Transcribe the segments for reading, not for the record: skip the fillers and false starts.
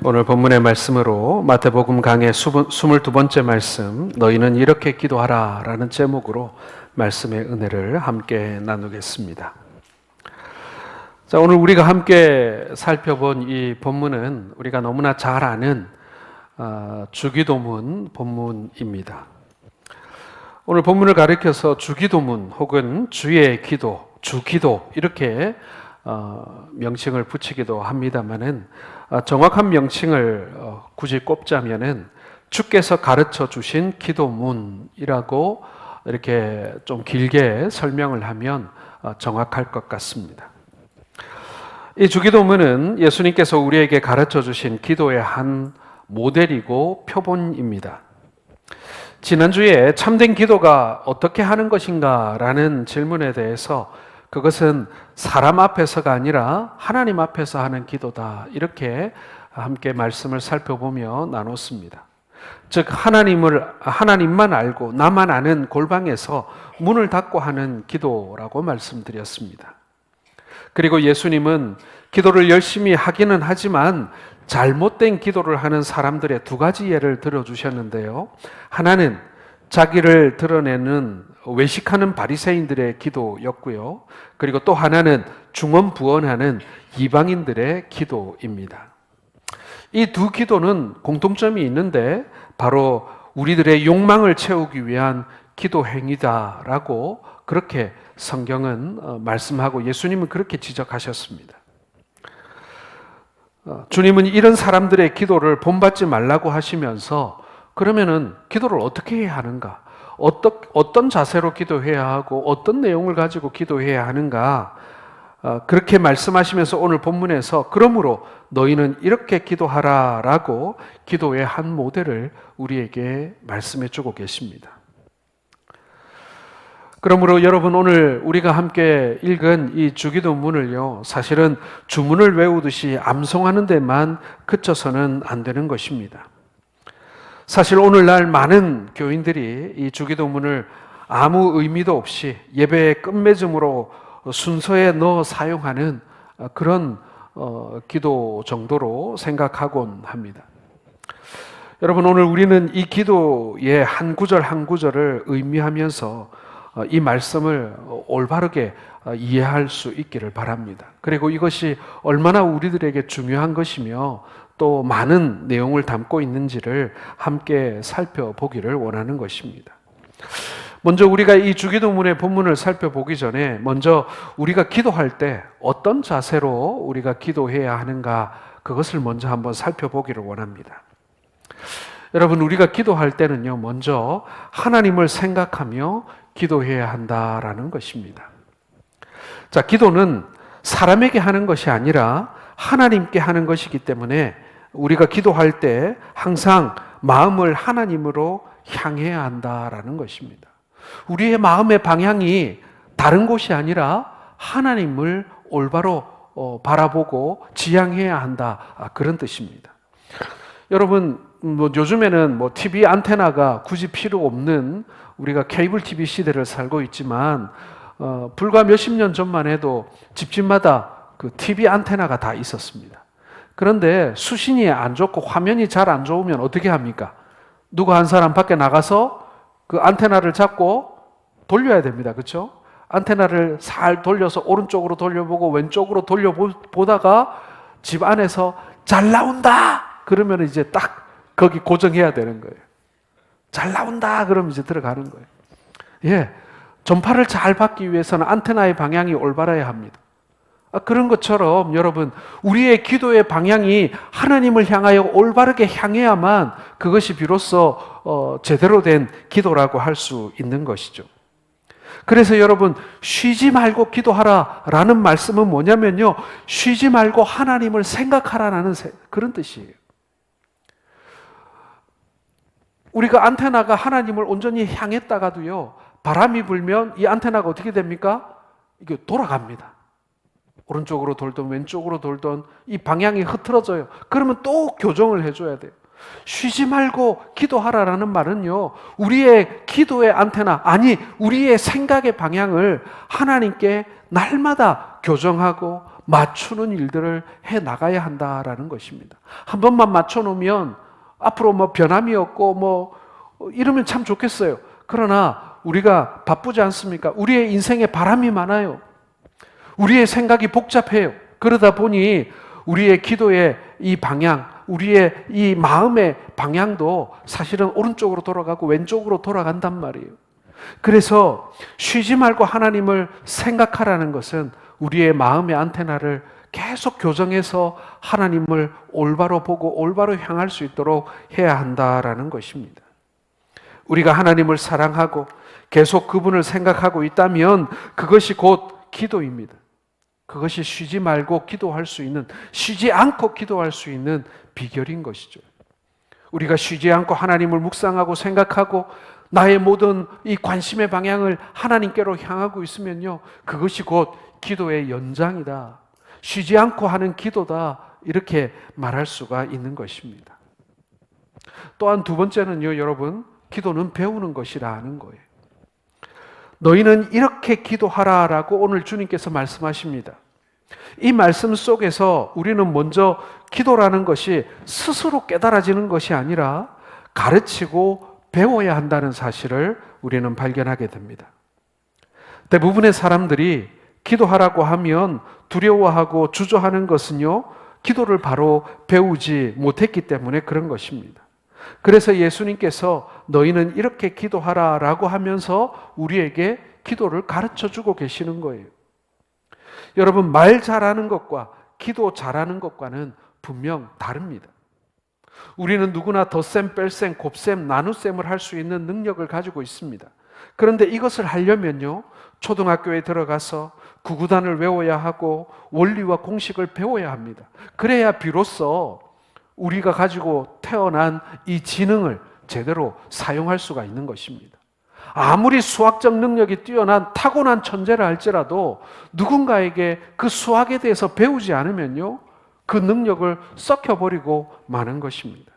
오늘 본문의 말씀으로 마태복음 강의 22번째 말씀, 너희는 이렇게 기도하라 라는 제목으로 말씀의 은혜를 함께 나누겠습니다. 자, 오늘 우리가 함께 살펴본 이 본문은 우리가 너무나 잘 아는 주기도문 본문입니다. 오늘 본문을 가리켜서 주기도문 혹은 주의 기도, 주기도 이렇게 명칭을 붙이기도 합니다만은 정확한 명칭을 굳이 꼽자면은 주께서 가르쳐 주신 기도문이라고 이렇게 좀 길게 설명을 하면 정확할 것 같습니다. 이 주기도문은 예수님께서 우리에게 가르쳐 주신 기도의 한 모델이고 표본입니다. 지난주에 참된 기도가 어떻게 하는 것인가라는 질문에 대해서 그것은 사람 앞에서가 아니라 하나님 앞에서 하는 기도다, 이렇게 함께 말씀을 살펴보며 나눴습니다. 즉 하나님만 알고 나만 아는 골방에서 문을 닫고 하는 기도라고 말씀드렸습니다. 그리고 예수님은 기도를 열심히 하기는 하지만 잘못된 기도를 하는 사람들의 두 가지 예를 들어주셨는데요. 하나는 자기를 드러내는 외식하는 바리새인들의 기도였고요. 그리고 또 하나는 중언부언하는 이방인들의 기도입니다. 이 두 기도는 공통점이 있는데 바로 우리들의 욕망을 채우기 위한 기도 행위다라고 그렇게 성경은 말씀하고 예수님은 그렇게 지적하셨습니다. 주님은 이런 사람들의 기도를 본받지 말라고 하시면서 그러면은 기도를 어떻게 해야 하는가? 어떤 자세로 기도해야 하고 어떤 내용을 가지고 기도해야 하는가? 그렇게 말씀하시면서 오늘 본문에서 그러므로 너희는 이렇게 기도하라라고 기도의 한 모델을 우리에게 말씀해 주고 계십니다. 그러므로 여러분, 오늘 우리가 함께 읽은 이 주기도문을요, 사실은 주문을 외우듯이 암송하는 데만 그쳐서는 안 되는 것입니다. 사실 오늘날 많은 교인들이 이 주기도문을 아무 의미도 없이 예배의 끝맺음으로 순서에 넣어 사용하는 그런 기도 정도로 생각하곤 합니다. 여러분, 오늘 우리는 이 기도의 한 구절 한 구절을 의미하면서 이 말씀을 올바르게 이해할 수 있기를 바랍니다. 그리고 이것이 얼마나 우리들에게 중요한 것이며 또 많은 내용을 담고 있는지를 함께 살펴보기를 원하는 것입니다. 먼저 우리가 이 주기도문의 본문을 살펴보기 전에 먼저 우리가 기도할 때 어떤 자세로 우리가 기도해야 하는가, 그것을 먼저 한번 살펴보기를 원합니다. 여러분, 우리가 기도할 때는요, 먼저 하나님을 생각하며 기도해야 한다라는 것입니다. 자, 기도는 사람에게 하는 것이 아니라 하나님께 하는 것이기 때문에 우리가 기도할 때 항상 마음을 하나님으로 향해야 한다라는 것입니다. 우리의 마음의 방향이 다른 곳이 아니라 하나님을 올바로 바라보고 지향해야 한다, 그런 뜻입니다. 여러분, 요즘에는 TV 안테나가 굳이 필요 없는 우리가 케이블 TV 시대를 살고 있지만 불과 몇십 년 전만 해도 집집마다 그 TV 안테나가 다 있었습니다. 그런데 수신이 안 좋고 화면이 잘 안 좋으면 어떻게 합니까? 누구 한 사람 밖에 나가서 그 안테나를 잡고 돌려야 됩니다. 그렇죠? 안테나를 살 돌려서 오른쪽으로 돌려보고 왼쪽으로 돌려보다가 집 안에서 잘 나온다! 그러면 이제 딱 거기 고정해야 되는 거예요. 잘 나온다! 그러면 이제 들어가는 거예요. 예, 전파를 잘 받기 위해서는 안테나의 방향이 올바라야 합니다. 그런 것처럼 여러분, 우리의 기도의 방향이 하나님을 향하여 올바르게 향해야만 그것이 비로소 제대로 된 기도라고 할 수 있는 것이죠. 그래서 여러분, 쉬지 말고 기도하라라는 말씀은 뭐냐면요, 쉬지 말고 하나님을 생각하라는 그런 뜻이에요. 우리가 안테나가 하나님을 온전히 향했다가도요, 바람이 불면 이 안테나가 어떻게 됩니까? 이게 돌아갑니다. 오른쪽으로 돌던 왼쪽으로 돌던 이 방향이 흐트러져요. 그러면 또 교정을 해줘야 돼요. 쉬지 말고 기도하라라는 말은요, 우리의 기도의 안테나, 아니 우리의 생각의 방향을 하나님께 날마다 교정하고 맞추는 일들을 해 나가야 한다라는 것입니다. 한 번만 맞춰 놓으면 앞으로 뭐 변함이 없고 뭐 이러면 참 좋겠어요. 그러나 우리가 바쁘지 않습니까? 우리의 인생에 바람이 많아요. 우리의 생각이 복잡해요. 그러다 보니 우리의 기도의 이 방향, 우리의 이 마음의 방향도 사실은 오른쪽으로 돌아가고 왼쪽으로 돌아간단 말이에요. 그래서 쉬지 말고 하나님을 생각하라는 것은 우리의 마음의 안테나를 계속 교정해서 하나님을 올바로 보고 올바로 향할 수 있도록 해야 한다라는 것입니다. 우리가 하나님을 사랑하고 계속 그분을 생각하고 있다면 그것이 곧 기도입니다. 그것이 쉬지 말고 기도할 수 있는, 쉬지 않고 기도할 수 있는 비결인 것이죠. 우리가 쉬지 않고 하나님을 묵상하고 생각하고 나의 모든 이 관심의 방향을 하나님께로 향하고 있으면요, 그것이 곧 기도의 연장이다. 쉬지 않고 하는 기도다. 이렇게 말할 수가 있는 것입니다. 또한 두 번째는요, 여러분, 기도는 배우는 것이라는 거예요. 너희는 이렇게 기도하라라고 오늘 주님께서 말씀하십니다. 이 말씀 속에서 우리는 먼저 기도라는 것이 스스로 깨달아지는 것이 아니라 가르치고 배워야 한다는 사실을 우리는 발견하게 됩니다. 대부분의 사람들이 기도하라고 하면 두려워하고 주저하는 것은요, 기도를 바로 배우지 못했기 때문에 그런 것입니다. 그래서 예수님께서 너희는 이렇게 기도하라라고 하면서 우리에게 기도를 가르쳐 주고 계시는 거예요. 여러분, 말 잘하는 것과 기도 잘하는 것과는 분명 다릅니다. 우리는 누구나 덧셈, 뺄셈, 곱셈, 나눗셈을 할 수 있는 능력을 가지고 있습니다. 그런데 이것을 하려면요, 초등학교에 들어가서 구구단을 외워야 하고 원리와 공식을 배워야 합니다. 그래야 비로소 우리가 가지고 태어난 이 지능을 제대로 사용할 수가 있는 것입니다. 아무리 수학적 능력이 뛰어난 타고난 천재라 할지라도 누군가에게 그 수학에 대해서 배우지 않으면요, 그 능력을 썩혀버리고 마는 것입니다.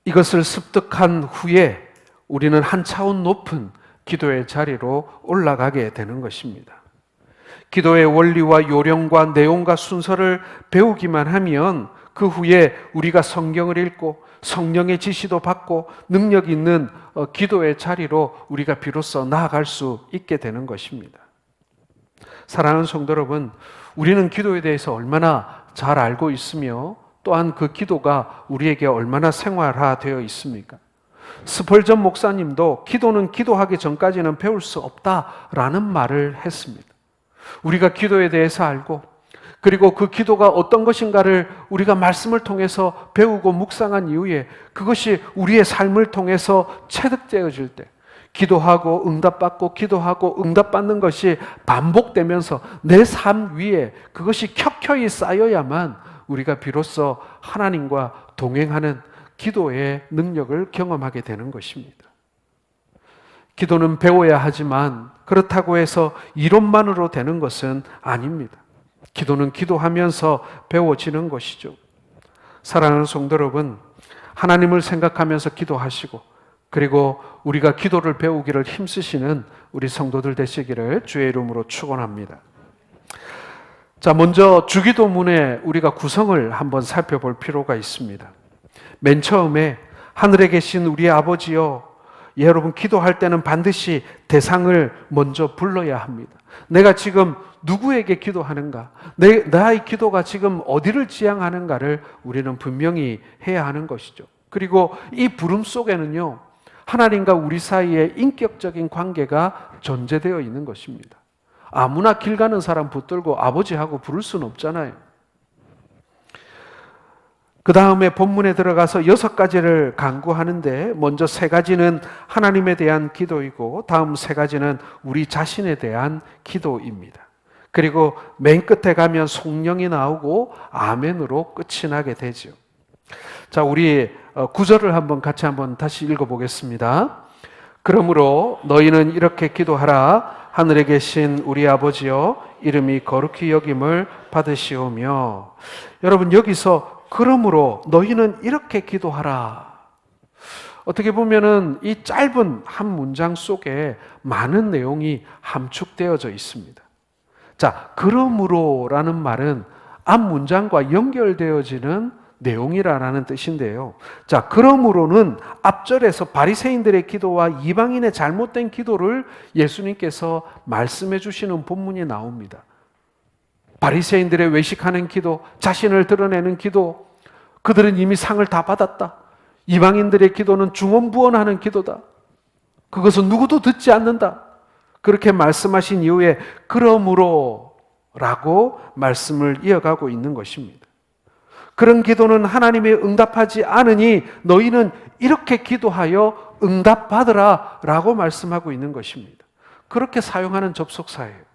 이것을 습득한 후에 우리는 한 차원 높은 기도의 자리로 올라가게 되는 것입니다. 기도의 원리와 요령과 내용과 순서를 배우기만 하면 그 후에 우리가 성경을 읽고 성령의 지시도 받고 능력 있는 기도의 자리로 우리가 비로소 나아갈 수 있게 되는 것입니다. 사랑하는 성도 여러분, 우리는 기도에 대해서 얼마나 잘 알고 있으며 또한 그 기도가 우리에게 얼마나 생활화되어 있습니까? 스펄전 목사님도 기도는 기도하기 전까지는 배울 수 없다라는 말을 했습니다. 우리가 기도에 대해서 알고 그리고 그 기도가 어떤 것인가를 우리가 말씀을 통해서 배우고 묵상한 이후에 그것이 우리의 삶을 통해서 체득되어질 때 기도하고 응답받고 기도하고 응답받는 것이 반복되면서 내 삶 위에 그것이 켜켜이 쌓여야만 우리가 비로소 하나님과 동행하는 기도의 능력을 경험하게 되는 것입니다. 기도는 배워야 하지만 그렇다고 해서 이론만으로 되는 것은 아닙니다. 기도는 기도하면서 배워지는 것이죠. 사랑하는 성도 여러분, 하나님을 생각하면서 기도하시고 그리고 우리가 기도를 배우기를 힘쓰시는 우리 성도들 되시기를 주의 이름으로 축원합니다. 자, 먼저 주기도문의 우리가 구성을 한번 살펴볼 필요가 있습니다. 맨 처음에 하늘에 계신 우리 아버지여, 여러분 기도할 때는 반드시 대상을 먼저 불러야 합니다. 내가 지금 누구에게 기도하는가? 나의 기도가 지금 어디를 지향하는가를 우리는 분명히 해야 하는 것이죠. 그리고 이 부름 속에는요, 하나님과 우리 사이에 인격적인 관계가 전제되어 있는 것입니다. 아무나 길 가는 사람 붙들고 아버지하고 부를 수는 없잖아요. 그 다음에 본문에 들어가서 6가지를 강구하는데 먼저 3가지는 하나님에 대한 기도이고 다음 3가지는 우리 자신에 대한 기도입니다. 그리고 맨 끝에 가면 성령이 나오고 아멘으로 끝이 나게 되죠. 자, 우리 9절을 같이 다시 읽어보겠습니다. 그러므로 너희는 이렇게 기도하라. 하늘에 계신 우리 아버지여, 이름이 거룩히 여김을 받으시오며. 여러분, 여기서 그러므로 너희는 이렇게 기도하라. 어떻게 보면은 이 짧은 한 문장 속에 많은 내용이 함축되어져 있습니다. 자, 그러므로라는 말은 앞 문장과 연결되어지는 내용이라는 뜻인데요. 자, 그러므로는 앞절에서 바리새인들의 기도와 이방인의 잘못된 기도를 예수님께서 말씀해 주시는 본문이 나옵니다. 바리새인들의 외식하는 기도, 자신을 드러내는 기도, 그들은 이미 상을 다 받았다. 이방인들의 기도는 중언부언하는 기도다. 그것은 누구도 듣지 않는다. 그렇게 말씀하신 이후에 그러므로라고 말씀을 이어가고 있는 것입니다. 그런 기도는 하나님이 응답하지 않으니 너희는 이렇게 기도하여 응답받으라 라고 말씀하고 있는 것입니다. 그렇게 사용하는 접속사예요.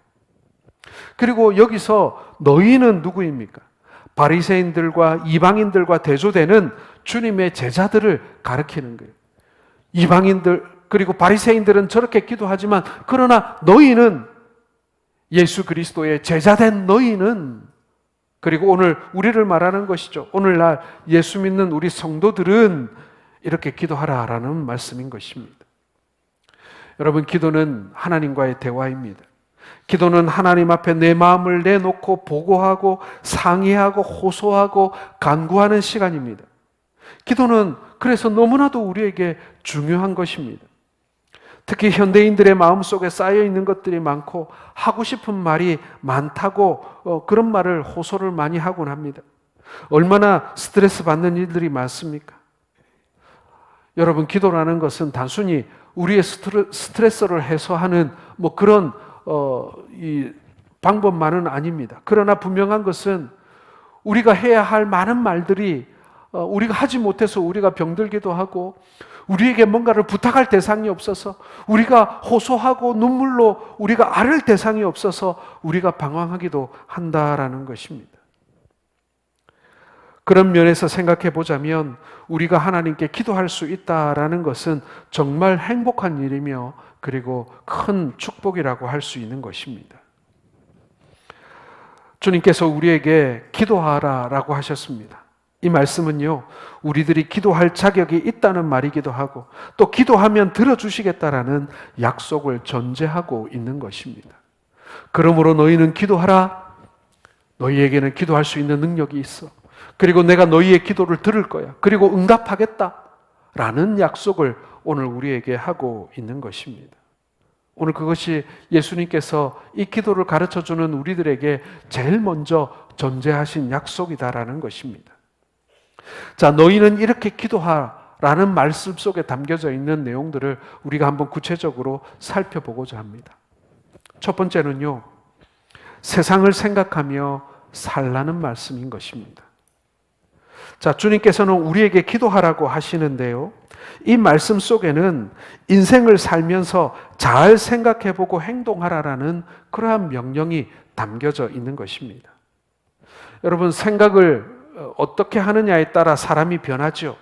그리고 여기서 너희는 누구입니까? 바리새인들과 이방인들과 대조되는 주님의 제자들을 가리키는 거예요. 이방인들 그리고 바리새인들은 저렇게 기도하지만 그러나 너희는 예수 그리스도의 제자된 너희는 그리고 오늘 우리를 말하는 것이죠. 오늘날 예수 믿는 우리 성도들은 이렇게 기도하라라는 말씀인 것입니다. 여러분, 기도는 하나님과의 대화입니다. 기도는 하나님 앞에 내 마음을 내놓고 보고하고 상의하고 호소하고 간구하는 시간입니다. 기도는 그래서 너무나도 우리에게 중요한 것입니다. 특히 현대인들의 마음속에 쌓여 있는 것들이 많고 하고 싶은 말이 많다고 그런 말을 호소를 많이 하곤 합니다. 얼마나 스트레스 받는 일들이 많습니까? 여러분, 기도라는 것은 단순히 우리의 스트레스를 해소하는 그런 이 방법만은 아닙니다. 그러나 분명한 것은 우리가 해야 할 많은 말들이 우리가 하지 못해서 우리가 병들기도 하고 우리에게 뭔가를 부탁할 대상이 없어서 우리가 호소하고 눈물로 우리가 앓을 대상이 없어서 우리가 방황하기도 한다라는 것입니다. 그런 면에서 생각해 보자면 우리가 하나님께 기도할 수 있다라는 것은 정말 행복한 일이며 그리고 큰 축복이라고 할 수 있는 것입니다. 주님께서 우리에게 기도하라라고 하셨습니다. 이 말씀은요, 우리들이 기도할 자격이 있다는 말이기도 하고 또 기도하면 들어주시겠다라는 약속을 전제하고 있는 것입니다. 그러므로 너희는 기도하라. 너희에게는 기도할 수 있는 능력이 있어. 그리고 내가 너희의 기도를 들을 거야. 그리고 응답하겠다라는 약속을 오늘 우리에게 하고 있는 것입니다. 오늘 그것이 예수님께서 이 기도를 가르쳐주는 우리들에게 제일 먼저 전제하신 약속이다라는 것입니다. 자, 너희는 이렇게 기도하라는 말씀 속에 담겨져 있는 내용들을 우리가 한번 구체적으로 살펴보고자 합니다. 첫 번째는요, 세상을 생각하며 살라는 말씀인 것입니다. 자, 주님께서는 우리에게 기도하라고 하시는데요, 이 말씀 속에는 인생을 살면서 잘 생각해보고 행동하라라는 그러한 명령이 담겨져 있는 것입니다. 여러분, 생각을 어떻게 하느냐에 따라 사람이 변하죠.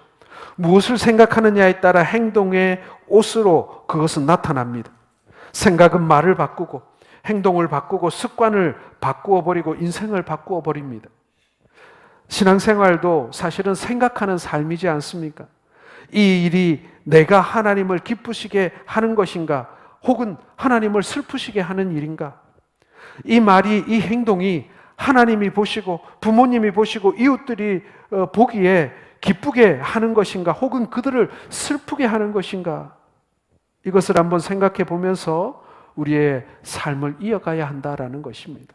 무엇을 생각하느냐에 따라 행동의 옷으로 그것은 나타납니다. 생각은 말을 바꾸고 행동을 바꾸고 습관을 바꾸어 버리고 인생을 바꾸어 버립니다. 신앙생활도 사실은 생각하는 삶이지 않습니까? 이 일이 내가 하나님을 기쁘시게 하는 것인가 혹은 하나님을 슬프시게 하는 일인가? 이 말이, 이 행동이 하나님이 보시고 부모님이 보시고 이웃들이 보기에 기쁘게 하는 것인가 혹은 그들을 슬프게 하는 것인가? 이것을 한번 생각해 보면서 우리의 삶을 이어가야 한다라는 것입니다.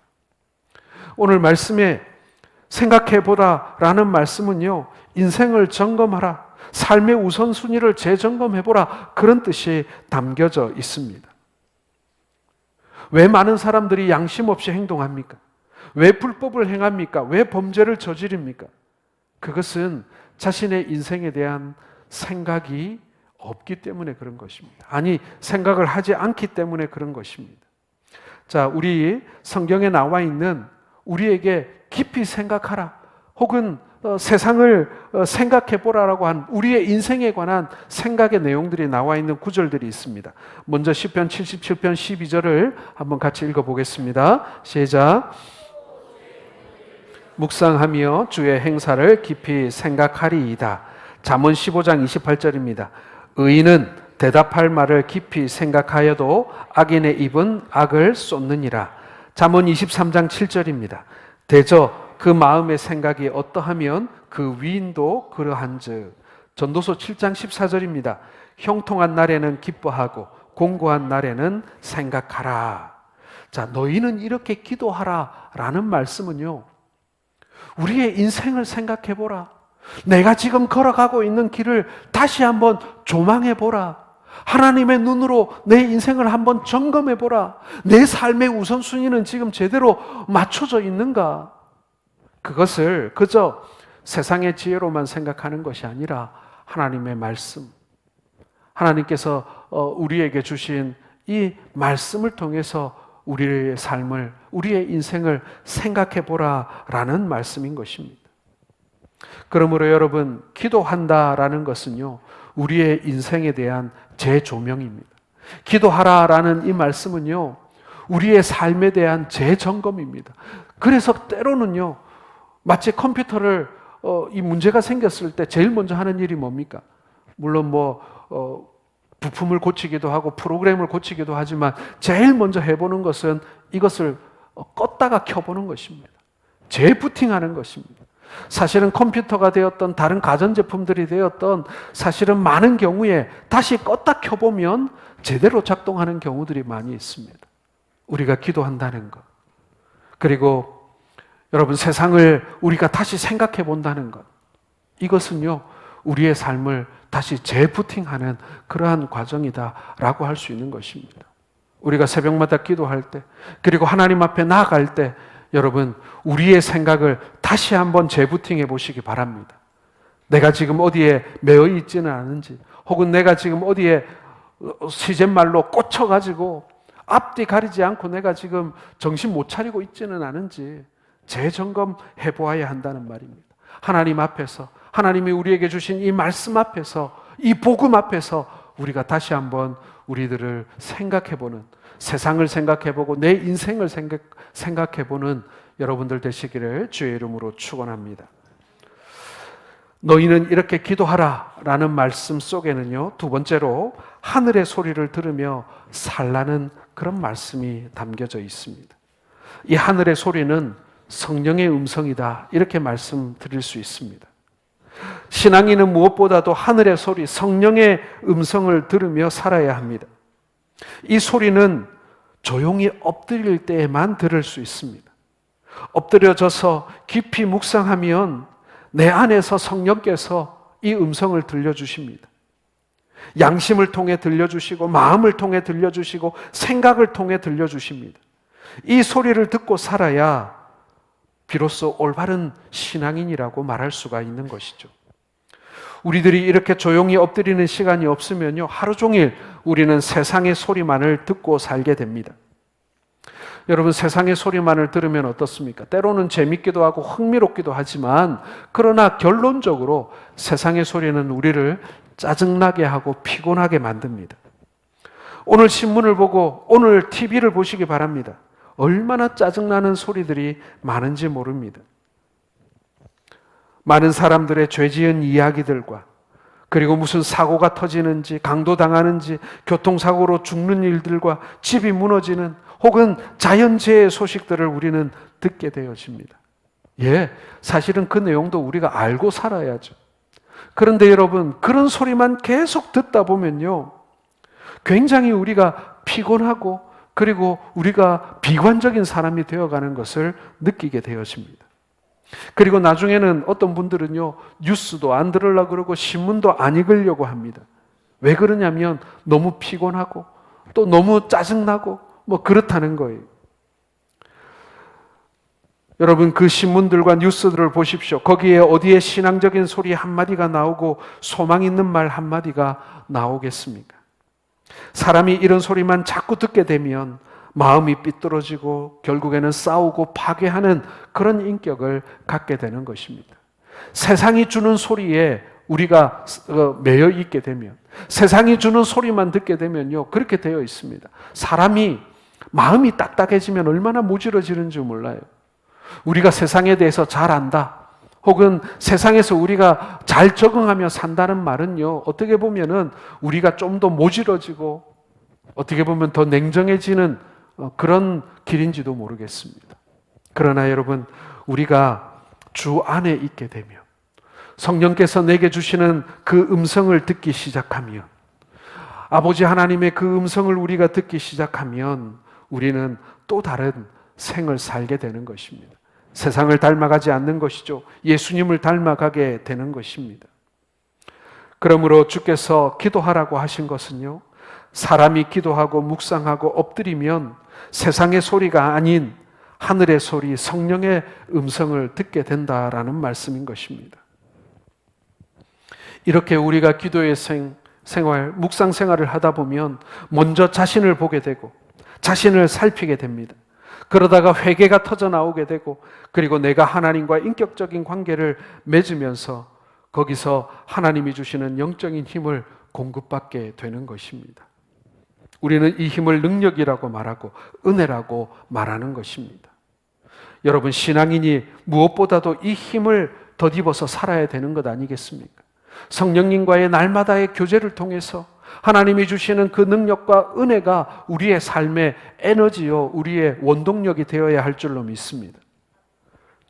오늘 말씀에 생각해 보라라는 말씀은요, 인생을 점검하라, 삶의 우선순위를 재점검해 보라, 그런 뜻이 담겨져 있습니다. 왜 많은 사람들이 양심 없이 행동합니까? 왜 불법을 행합니까? 왜 범죄를 저지릅니까? 그것은 자신의 인생에 대한 생각이 없기 때문에 그런 것입니다. 아니, 생각을 하지 않기 때문에 그런 것입니다. 자, 우리 성경에 나와 있는 우리에게 깊이 생각하라 혹은 세상을 생각해 보라라고 한 우리의 인생에 관한 생각의 내용들이 나와 있는 구절들이 있습니다. 먼저 시편 77편 12절을 한번 같이 읽어보겠습니다. 시작. 묵상하며 주의 행사를 깊이 생각하리이다. 잠언 15장 28절입니다. 의인은 대답할 말을 깊이 생각하여도 악인의 입은 악을 쏟느니라. 잠언 23장 7절입니다. 대저 그 마음의 생각이 어떠하면 그 위인도 그러한즉. 전도서 7장 14절입니다. 형통한 날에는 기뻐하고 공고한 날에는 생각하라. 자, 너희는 이렇게 기도하라 라는 말씀은요, 우리의 인생을 생각해 보라. 내가 지금 걸어가고 있는 길을 다시 한번 조망해 보라. 하나님의 눈으로 내 인생을 한번 점검해 보라. 내 삶의 우선순위는 지금 제대로 맞춰져 있는가? 그것을 그저 세상의 지혜로만 생각하는 것이 아니라 하나님의 말씀, 하나님께서 우리에게 주신 이 말씀을 통해서 우리의 삶을, 우리의 인생을 생각해 보라라는 말씀인 것입니다. 그러므로 여러분, 기도한다라는 것은요, 우리의 인생에 대한 재조명입니다. 기도하라라는 이 말씀은요, 우리의 삶에 대한 재점검입니다. 그래서 때로는요, 마치 컴퓨터를 이 문제가 생겼을 때 제일 먼저 하는 일이 뭡니까? 물론 부품을 고치기도 하고 프로그램을 고치기도 하지만 제일 먼저 해보는 것은 이것을 껐다가 켜보는 것입니다. 재부팅하는 것입니다. 사실은 컴퓨터가 되었던 다른 가전제품들이 되었던 사실은 많은 경우에 다시 껐다 켜보면 제대로 작동하는 경우들이 많이 있습니다. 우리가 기도한다는 것, 그리고 여러분 세상을 우리가 다시 생각해 본다는 것, 이것은요 우리의 삶을 다시 재부팅하는 그러한 과정이다라고 할 수 있는 것입니다. 우리가 새벽마다 기도할 때, 그리고 하나님 앞에 나아갈 때 여러분 우리의 생각을 다시 한번 재부팅해 보시기 바랍니다. 내가 지금 어디에 매여 있지는 않은지, 혹은 내가 지금 어디에 시쳇말로 꽂혀가지고 앞뒤 가리지 않고 내가 지금 정신 못 차리고 있지는 않은지 재점검해 보아야 한다는 말입니다. 하나님 앞에서, 하나님이 우리에게 주신 이 말씀 앞에서, 이 복음 앞에서 우리가 다시 한번 우리들을 생각해보는, 세상을 생각해보고 내 인생을 생각해보는 여러분들 되시기를 주의 이름으로 축원합니다. 너희는 이렇게 기도하라 라는 말씀 속에는요, 두 번째로 하늘의 소리를 들으며 살라는 그런 말씀이 담겨져 있습니다. 이 하늘의 소리는 성령의 음성이다, 이렇게 말씀드릴 수 있습니다. 신앙인은 무엇보다도 하늘의 소리, 성령의 음성을 들으며 살아야 합니다. 이 소리는 조용히 엎드릴 때에만 들을 수 있습니다. 엎드려져서 깊이 묵상하면 내 안에서 성령께서 이 음성을 들려주십니다. 양심을 통해 들려주시고, 마음을 통해 들려주시고, 생각을 통해 들려주십니다. 이 소리를 듣고 살아야 비로소 올바른 신앙인이라고 말할 수가 있는 것이죠. 우리들이 이렇게 조용히 엎드리는 시간이 없으면요, 하루 종일 우리는 세상의 소리만을 듣고 살게 됩니다. 여러분, 세상의 소리만을 들으면 어떻습니까? 때로는 재밌기도 하고 흥미롭기도 하지만, 그러나 결론적으로 세상의 소리는 우리를 짜증나게 하고 피곤하게 만듭니다. 오늘 신문을 보고 오늘 TV를 보시기 바랍니다. 얼마나 짜증나는 소리들이 많은지 모릅니다. 많은 사람들의 죄지은 이야기들과, 그리고 무슨 사고가 터지는지, 강도당하는지, 교통사고로 죽는 일들과 집이 무너지는 혹은 자연재해 소식들을 우리는 듣게 되어집니다. 사실은 그 내용도 우리가 알고 살아야죠. 그런데 여러분, 그런 소리만 계속 듣다 보면요, 굉장히 우리가 피곤하고, 그리고 우리가 비관적인 사람이 되어가는 것을 느끼게 되어집니다. 그리고 나중에는 어떤 분들은요, 뉴스도 안 들으려고 그러고 신문도 안 읽으려고 합니다. 왜 그러냐면 너무 피곤하고 또 너무 짜증나고 그렇다는 거예요. 여러분, 그 신문들과 뉴스들을 보십시오. 거기에 어디에 신앙적인 소리 한마디가 나오고 소망 있는 말 한마디가 나오겠습니까? 사람이 이런 소리만 자꾸 듣게 되면 마음이 삐뚤어지고 결국에는 싸우고 파괴하는 그런 인격을 갖게 되는 것입니다. 세상이 주는 소리에 우리가 매여 있게 되면, 세상이 주는 소리만 듣게 되면요, 그렇게 되어 있습니다. 사람이 마음이 딱딱해지면 얼마나 모질어지는지 몰라요. 우리가 세상에 대해서 잘 안다, 혹은 세상에서 우리가 잘 적응하며 산다는 말은요, 어떻게 보면은 우리가 좀 더 모질어지고 어떻게 보면 더 냉정해지는 그런 길인지도 모르겠습니다. 그러나 여러분, 우리가 주 안에 있게 되면, 성령께서 내게 주시는 그 음성을 듣기 시작하면, 아버지 하나님의 그 음성을 우리가 듣기 시작하면 우리는 또 다른 생을 살게 되는 것입니다. 세상을 닮아가지 않는 것이죠. 예수님을 닮아가게 되는 것입니다. 그러므로 주께서 기도하라고 하신 것은요, 사람이 기도하고 묵상하고 엎드리면 세상의 소리가 아닌 하늘의 소리, 성령의 음성을 듣게 된다라는 말씀인 것입니다. 이렇게 우리가 기도의 생활, 묵상 생활을 하다 보면 먼저 자신을 보게 되고 자신을 살피게 됩니다. 그러다가 회개가 터져 나오게 되고, 그리고 내가 하나님과 인격적인 관계를 맺으면서 거기서 하나님이 주시는 영적인 힘을 공급받게 되는 것입니다. 우리는 이 힘을 능력이라고 말하고 은혜라고 말하는 것입니다. 여러분, 신앙인이 무엇보다도 이 힘을 덧입어서 살아야 되는 것 아니겠습니까? 성령님과의 날마다의 교제를 통해서 하나님이 주시는 그 능력과 은혜가 우리의 삶의 에너지요, 우리의 원동력이 되어야 할 줄로 믿습니다.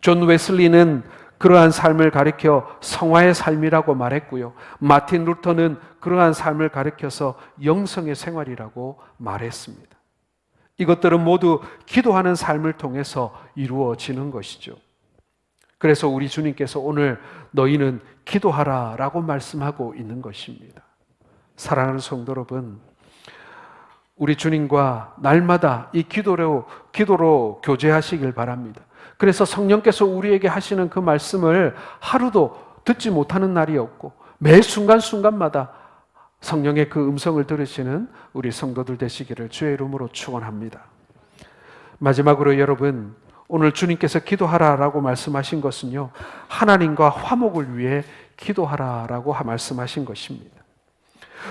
존 웨슬리는 그러한 삶을 가리켜 성화의 삶이라고 말했고요. 마틴 루터는 그러한 삶을 가리켜서 영성의 생활이라고 말했습니다. 이것들은 모두 기도하는 삶을 통해서 이루어지는 것이죠. 그래서 우리 주님께서 오늘 너희는 기도하라 라고 말씀하고 있는 것입니다. 사랑하는 성도 여러분, 우리 주님과 날마다 이 기도로 교제하시길 바랍니다. 그래서 성령께서 우리에게 하시는 그 말씀을 하루도 듣지 못하는 날이 없고 매 순간순간마다 성령의 그 음성을 들으시는 우리 성도들 되시기를 주의 이름으로 축원합니다. 마지막으로 여러분, 오늘 주님께서 기도하라라고 말씀하신 것은요, 하나님과 화목을 위해 기도하라라고 말씀하신 것입니다.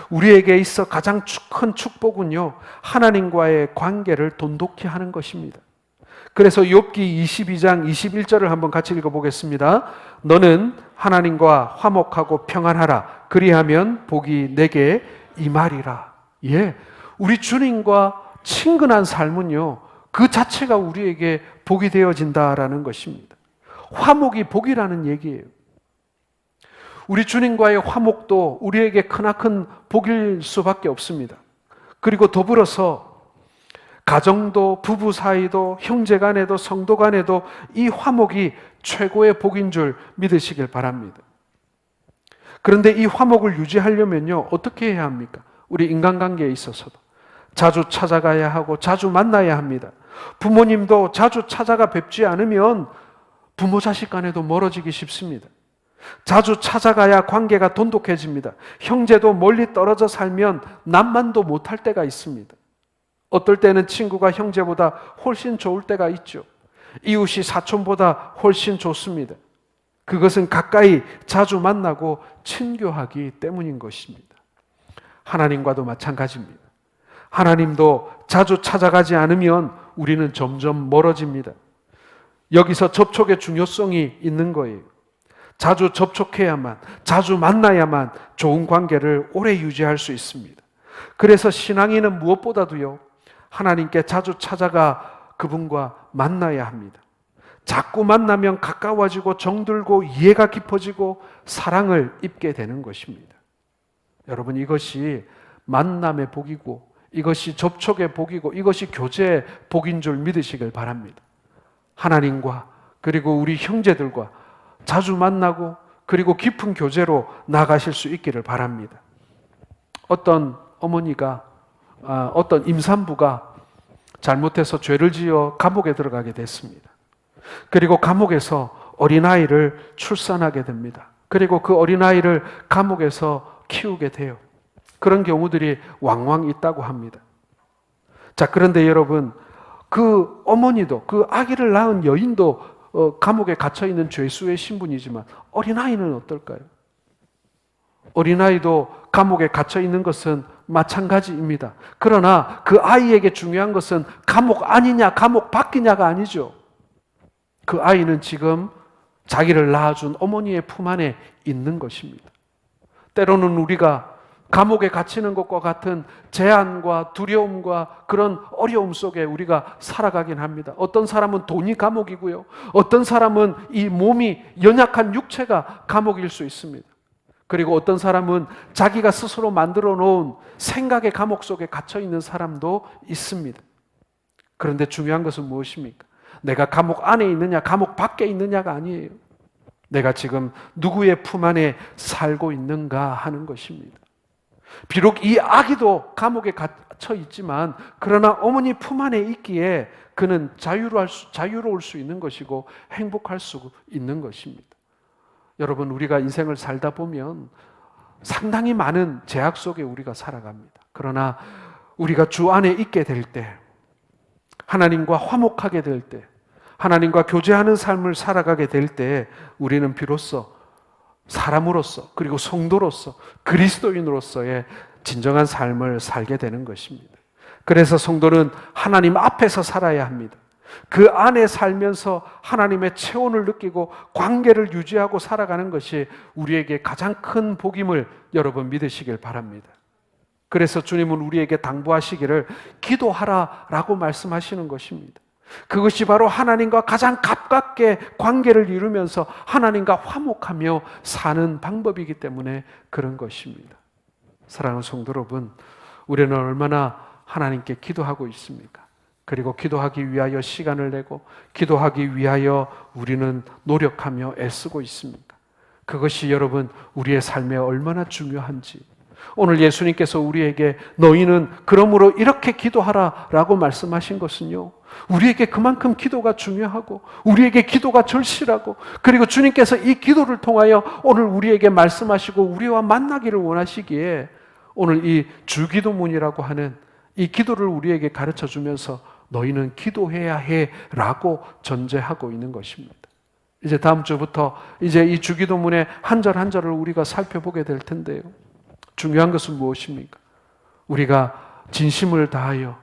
우리에게 있어 가장 큰 축복은요, 하나님과의 관계를 돈독히 하는 것입니다. 그래서 욥기 22장 21절을 한번 같이 읽어보겠습니다. 너는 하나님과 화목하고 평안하라. 그리하면 복이 내게 임하리라. 예, 우리 주님과 친근한 삶은요, 그 자체가 우리에게 복이 되어진다라는 것입니다. 화목이 복이라는 얘기예요. 우리 주님과의 화목도 우리에게 크나큰 복일 수밖에 없습니다. 그리고 더불어서 가정도, 부부 사이도, 형제 간에도, 성도 간에도 이 화목이 최고의 복인 줄 믿으시길 바랍니다. 그런데 이 화목을 유지하려면요, 어떻게 해야 합니까? 우리 인간관계에 있어서도 자주 찾아가야 하고 자주 만나야 합니다. 부모님도 자주 찾아가 뵙지 않으면 부모 자식 간에도 멀어지기 쉽습니다. 자주 찾아가야 관계가 돈독해집니다. 형제도 멀리 떨어져 살면 남만도 못할 때가 있습니다. 어떨 때는 친구가 형제보다 훨씬 좋을 때가 있죠. 이웃이 사촌보다 훨씬 좋습니다. 그것은 가까이 자주 만나고 친교하기 때문인 것입니다. 하나님과도 마찬가지입니다. 하나님도 자주 찾아가지 않으면 우리는 점점 멀어집니다. 여기서 접촉의 중요성이 있는 거예요. 자주 접촉해야만, 자주 만나야만 좋은 관계를 오래 유지할 수 있습니다. 그래서 신앙인은 무엇보다도요, 하나님께 자주 찾아가 그분과 만나야 합니다. 자꾸 만나면 가까워지고 정들고 이해가 깊어지고 사랑을 입게 되는 것입니다. 여러분, 이것이 만남의 복이고 이것이 접촉의 복이고 이것이 교제의 복인 줄 믿으시길 바랍니다. 하나님과 그리고 우리 형제들과 자주 만나고 그리고 깊은 교제로 나가실 수 있기를 바랍니다. 어떤 어머니가 어떤 임산부가 잘못해서 죄를 지어 감옥에 들어가게 됐습니다. 그리고 감옥에서 어린아이를 출산하게 됩니다. 그리고 그 어린아이를 감옥에서 키우게 돼요. 그런 경우들이 왕왕 있다고 합니다. 자, 그런데 여러분, 그 어머니도, 그 아기를 낳은 여인도 감옥에 갇혀있는 죄수의 신분이지만 어린아이는 어떨까요? 어린아이도 감옥에 갇혀있는 것은 마찬가지입니다. 그러나 그 아이에게 중요한 것은 감옥 아니냐, 감옥 밖이냐가 아니죠. 그 아이는 지금 자기를 낳아준 어머니의 품 안에 있는 것입니다. 때로는 우리가 감옥에 갇히는 것과 같은 제한과 두려움과 그런 어려움 속에 우리가 살아가긴 합니다. 어떤 사람은 돈이 감옥이고요. 어떤 사람은 이 몸이 연약한 육체가 감옥일 수 있습니다. 그리고 어떤 사람은 자기가 스스로 만들어 놓은 생각의 감옥 속에 갇혀 있는 사람도 있습니다. 그런데 중요한 것은 무엇입니까? 내가 감옥 안에 있느냐, 감옥 밖에 있느냐가 아니에요. 내가 지금 누구의 품 안에 살고 있는가 하는 것입니다. 비록 이 아기도 감옥에 갇혀 있지만 그러나 어머니 품 안에 있기에 그는 자유로울 수 있는 것이고 행복할 수 있는 것입니다. 여러분, 우리가 인생을 살다 보면 상당히 많은 제약 속에 우리가 살아갑니다. 그러나 우리가 주 안에 있게 될 때, 하나님과 화목하게 될 때, 하나님과 교제하는 삶을 살아가게 될 때 우리는 비로소 사람으로서 그리고 성도로서 그리스도인으로서의 진정한 삶을 살게 되는 것입니다. 그래서 성도는 하나님 앞에서 살아야 합니다. 그 안에 살면서 하나님의 체온을 느끼고 관계를 유지하고 살아가는 것이 우리에게 가장 큰 복임을 여러분 믿으시길 바랍니다. 그래서 주님은 우리에게 당부하시기를 기도하라라고 말씀하시는 것입니다. 그것이 바로 하나님과 가장 가깝게 관계를 이루면서 하나님과 화목하며 사는 방법이기 때문에 그런 것입니다. 사랑하는 성도 여러분, 우리는 얼마나 하나님께 기도하고 있습니까? 그리고 기도하기 위하여 시간을 내고 기도하기 위하여 우리는 노력하며 애쓰고 있습니까? 그것이 여러분 우리의 삶에 얼마나 중요한지, 오늘 예수님께서 우리에게 너희는 그러므로 이렇게 기도하라라고 말씀하신 것은요, 우리에게 그만큼 기도가 중요하고 우리에게 기도가 절실하고, 그리고 주님께서 이 기도를 통하여 오늘 우리에게 말씀하시고 우리와 만나기를 원하시기에 오늘 이 주기도문이라고 하는 이 기도를 우리에게 가르쳐 주면서 너희는 기도해야 해라고 전제하고 있는 것입니다. 이제 다음 주부터 이제 이 주기도문의 한 절 한 절을 우리가 살펴보게 될 텐데요, 중요한 것은 무엇입니까? 우리가 진심을 다하여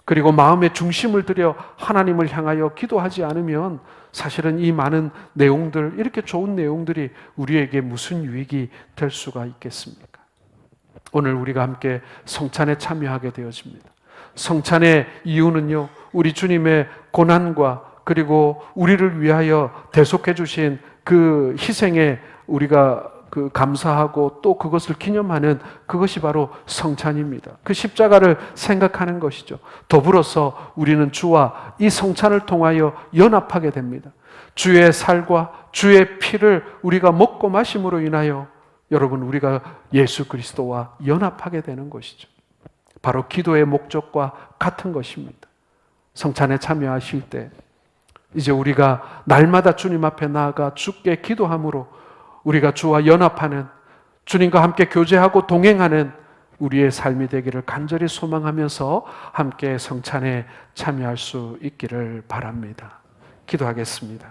그리고 마음의 중심을 들여 하나님을 향하여 기도하지 않으면 사실은 이 많은 내용들, 이렇게 좋은 내용들이 우리에게 무슨 유익이 될 수가 있겠습니까? 오늘 우리가 함께 성찬에 참여하게 되어집니다. 성찬의 이유는요, 우리 주님의 고난과 그리고 우리를 위하여 대속해 주신 그 희생에 우리가 감사하고 또 그것을 기념하는 그것이 바로 성찬입니다. 그 십자가를 생각하는 것이죠. 더불어서 우리는 주와 이 성찬을 통하여 연합하게 됩니다. 주의 살과 주의 피를 우리가 먹고 마심으로 인하여 여러분 우리가 예수 그리스도와 연합하게 되는 것이죠. 바로 기도의 목적과 같은 것입니다. 성찬에 참여하실 때 이제 우리가 날마다 주님 앞에 나아가 주께 기도함으로 우리가 주와 연합하는, 주님과 함께 교제하고 동행하는 우리의 삶이 되기를 간절히 소망하면서 함께 성찬에 참여할 수 있기를 바랍니다. 기도하겠습니다.